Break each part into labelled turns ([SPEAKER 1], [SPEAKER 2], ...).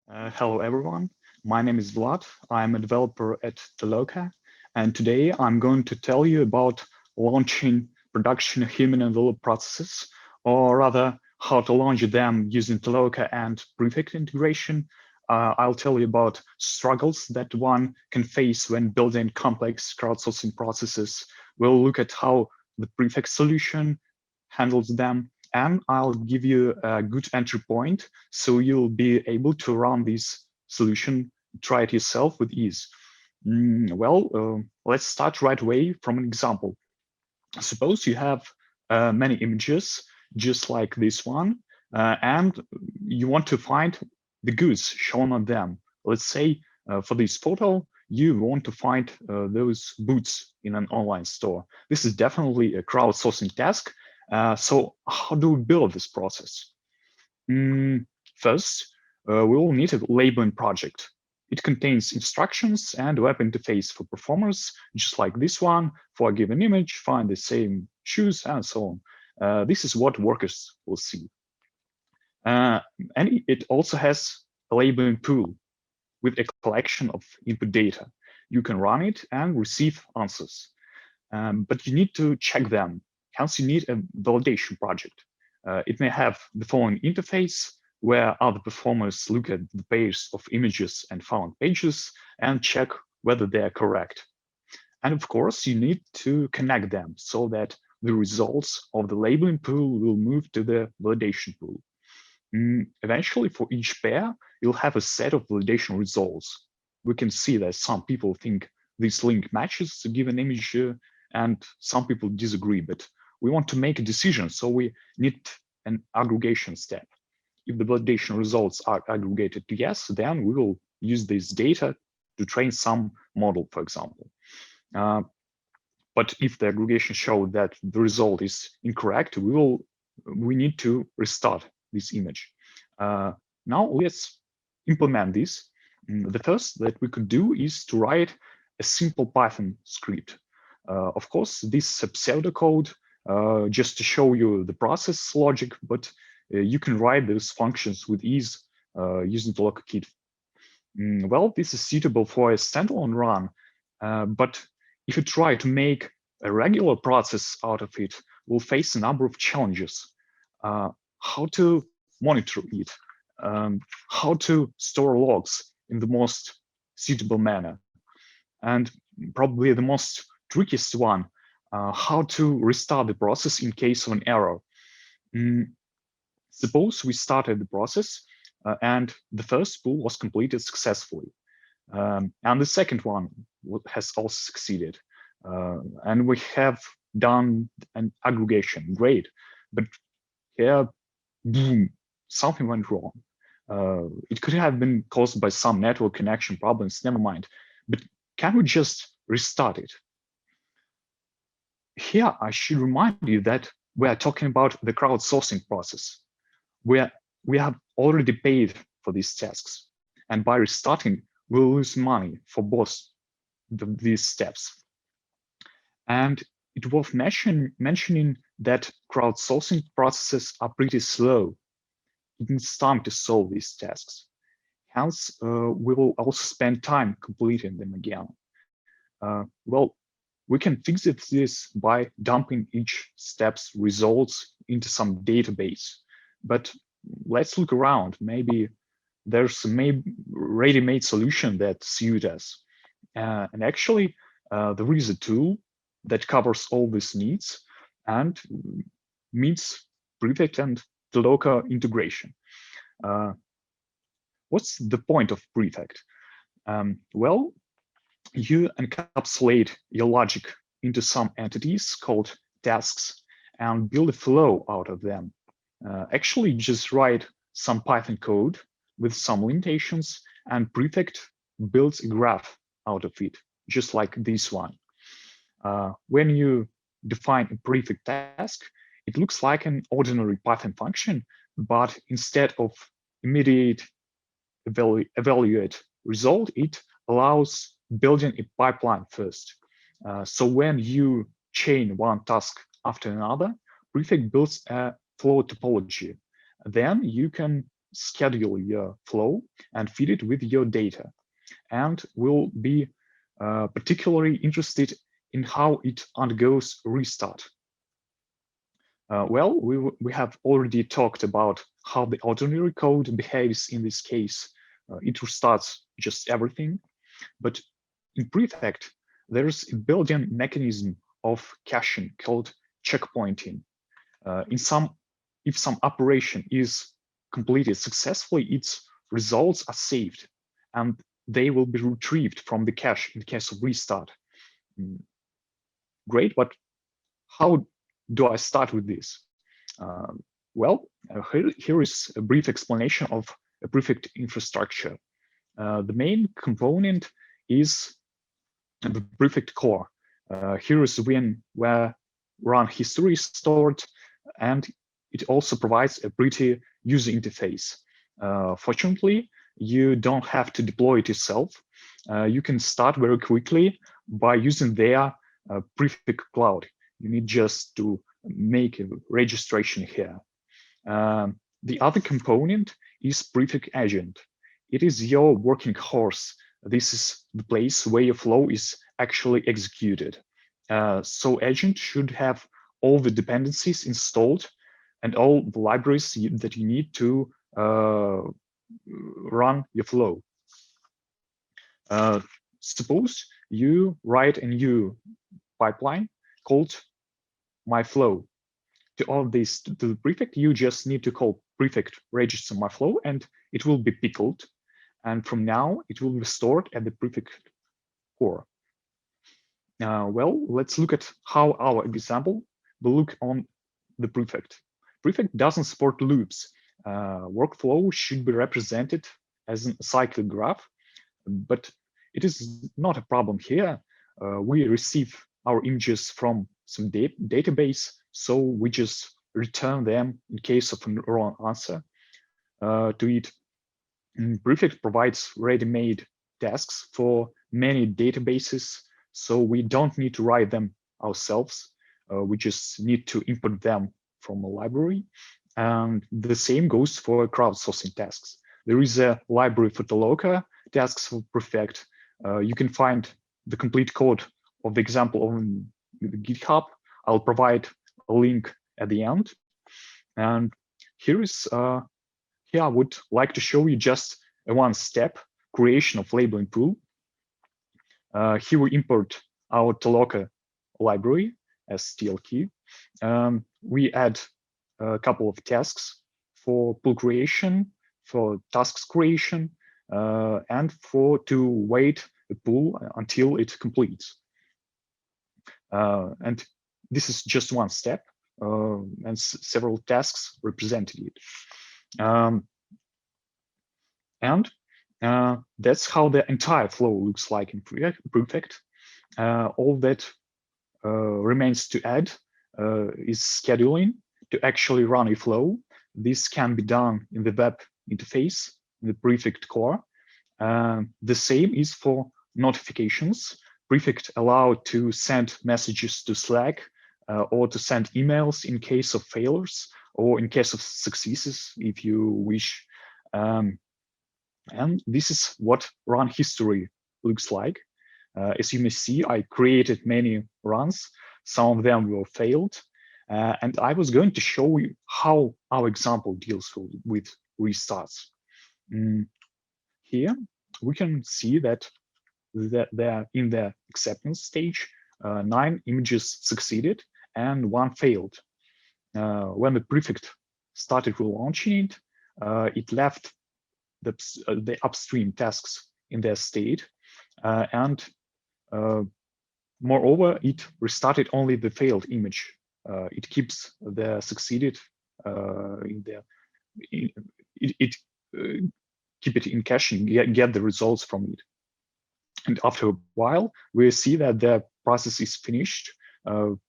[SPEAKER 1] Hello, everyone. My name is Vlad. I'm a developer at Toloka, and today I'm going to tell you about launching production human-enveloped processes, or rather, how to launch them using Toloka and Prefect integration. I'll tell you about struggles that one can face when building complex crowdsourcing processes. We'll look at how the Prefect solution handles them, and I'll give you a good entry point so you'll be able to run this solution, try it yourself with ease. Let's start right away from an example. Suppose you have many images, just like this one, and you want to find the goods shown on them. Let's say for this photo, you want to find those boots in an online store. This is definitely a crowdsourcing task. So how do we build this process? First, we will need a labeling project. It contains instructions and web interface for performers, just like this one, for a given image, find the same shoes, and so on. This is what workers will see. And it also has a labeling tool with a collection of input data. You can run it and receive answers, but you need to check them. Hence, you need a validation project. It may have the following interface, where other performers look at the pairs of images and found pages and check whether they are correct. And of course, you need to connect them so that the results of the labeling pool will move to the validation pool. Eventually, for each pair, you'll have a set of validation results. We can see that some people think this link matches a given image, and some people disagree, but we want to make a decision, so we need an aggregation step. If the validation results are aggregated to yes, then we will use this data to train some model, for example. But if the aggregation show that the result is incorrect, we need to restart this image. Now let's implement this. The first that we could do is to write a simple Python script. Of course, this is a pseudocode just to show you the process logic, but you can write those functions with ease using the Toloka kit. This is suitable for a standalone run, but if you try to make a regular process out of it, we'll face a number of challenges. How to monitor it, how to store logs in the most suitable manner, and probably the most trickiest one, how to restart the process in case of an error. Suppose we started the process and the first spool was completed successfully. And the second one has also succeeded. And we have done an aggregation, great. But here, boom, something went wrong. It could have been caused by some network connection problems, never mind. But can we just restart it? Here, I should remind you that we are talking about the crowdsourcing process, where we have already paid for these tasks. And by restarting, we'll lose money for both these steps. And it's worth mentioning that crowdsourcing processes are pretty slow. It needs time to solve these tasks. Hence, we will also spend time completing them again. We can fix this by dumping each step's results into some database. But let's look around. Maybe there's a ready-made solution that suits us. And actually, there is a tool that covers all these needs and meets Prefect and Toloka integration. What's the point of Prefect? You encapsulate your logic into some entities called tasks and build a flow out of them. Actually, just write some Python code with some limitations, and Prefect builds a graph out of it, just like this one. When you define a Prefect task, it looks like an ordinary Python function, but instead of immediate evaluate result, it allows building a pipeline first. So when you chain one task after another, Prefect builds a flow topology. Then you can schedule your flow and feed it with your data. And we'll be particularly interested in how it undergoes restart. Well, we have already talked about how the ordinary code behaves in this case. It restarts just everything. But in Prefect, there's a built-in mechanism of caching called checkpointing. If some operation is completed successfully, its results are saved and they will be retrieved from the cache in case of restart. Great, but how do I start with this? Well, here is a brief explanation of a Prefect infrastructure. The main component is the Prefect core. Here is where run history is stored, and it also provides a pretty user interface. Fortunately, you don't have to deploy it yourself. You can start very quickly by using their Prefect cloud. You need just to make a registration here. The other component is Prefect agent. It is your working horse. This is the place where your flow is actually executed. So agent should have all the dependencies installed and all the libraries that you need to run your flow. Suppose you write a new pipeline called myFlow. To all this, to the Prefect, you just need to call Prefect register myFlow, and it will be pickled. And from now, it will be stored at the Prefect core. Well, let's look at how our example will look on the Prefect. Prefect doesn't support loops. Workflow should be represented as a cyclic graph, but it is not a problem here. We receive our images from some database, so we just return them in case of a wrong answer to it. And Prefect provides ready-made tasks for many databases, so we don't need to write them ourselves. We just need to import them from a library. And the same goes for crowdsourcing tasks. There is a library for Toloka tasks for Prefect. You can find the complete code of the example on GitHub. I'll provide a link at the end. And here I would like to show you just a one-step creation of labeling pool. Here we import our Toloka library as TLK. We add a couple of tasks for pool creation, for tasks creation, and to wait the pool until it completes. And this is just one step, and several tasks represented it. And that's how the entire flow looks like in Prefect. All that remains to add is scheduling to actually run a flow. This can be done in the web interface, in the Prefect core. The same is for notifications. Prefect allow to send messages to Slack or to send emails in case of failures or in case of successes, if you wish. And this is what run history looks like. As you may see, I created many runs. Some of them were failed. And I was going to show you how our example deals with restarts. Here, we can see that there in the acceptance stage, 9 images succeeded and 1 failed. When the Prefect started relaunching it, it left the upstream tasks in their state, and moreover, it restarted only the failed image. It keeps the succeeded in there. It keep it in cache and get the results from it. And after a while, we see that the process is finished. Well,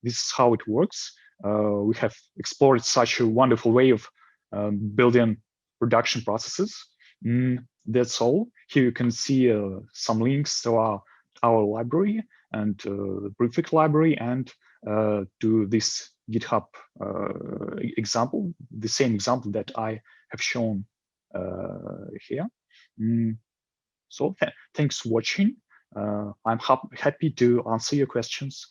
[SPEAKER 1] this is how it works. We have explored such a wonderful way of building production processes. That's all. Here you can see some links to our library and the Prefect library and to this GitHub example the same example that I have shown here. So thanks for watching. I'm happy to answer your questions.